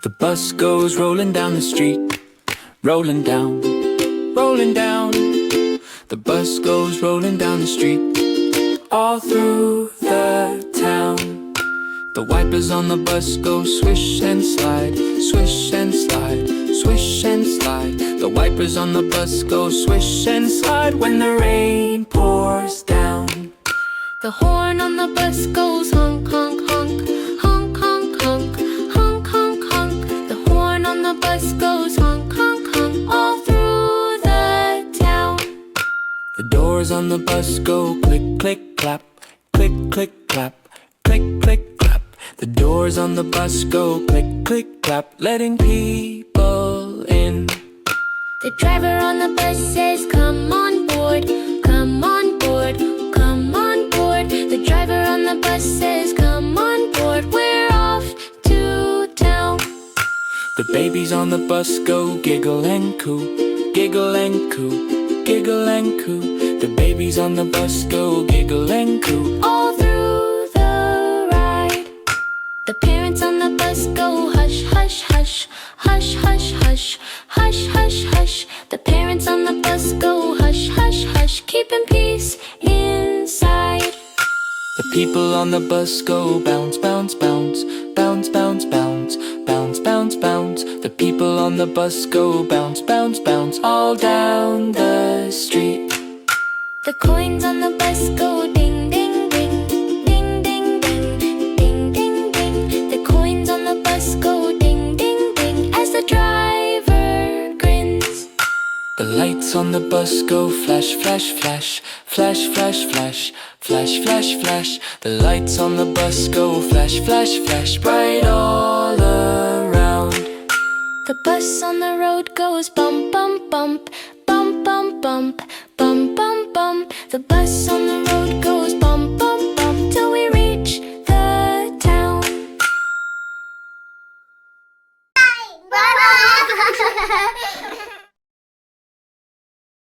The bus goes rolling down the street, rolling down, rolling down. The bus goes rolling down the street, all through the town. The wipers on the bus go swish and slide, swish and slide, swish and slide. The wipers on the bus go swish and slide when the rain pours down. The horn on the bus goes honk, honk, honk, honk, honk, honk, honk, honk, honk. The horn on the bus goes honk, honk, honk, all through the town. The doors on the bus go click, click, clap, click, click, clap, click, click, clap. The doors on the bus go click, click, clap, letting people in. The driver on the bus says, come on board, come on board, come on board. The driver on the bus says, come on board, we're off to town. The babies on the bus go giggle and coo, giggle and coo, giggle and coo. The babies on the bus go giggle and coo, all through the ride. The parents on the bus go hush, hush, hush, hush, hush, hush, hush, hush, hush. The parents on the bus go hush, hush, hush, keeping peace inside. The people on the bus go bounce, bounce, bounce, bounce, bounce, bounce, bounce, bounce, bounce. The people on the bus go bounce, bounce, bounce, all down the street. The coins on the bus go ding, ding, ding, ding, ding, ding, ding, ding, ding. The coins on the bus go ding, ding, ding, as the driver grins. The lights on the bus go flash, flash, flash, flash, flash, flash, flash, flash, flash. The lights on the bus go flash, flash, flash, bright all around. The bus on the road goes bump, bump, bump, bump, bump, bump, bump, bump, bump. The bus on the road goes bump, bump, bump, till we reach the town. Bye-bye.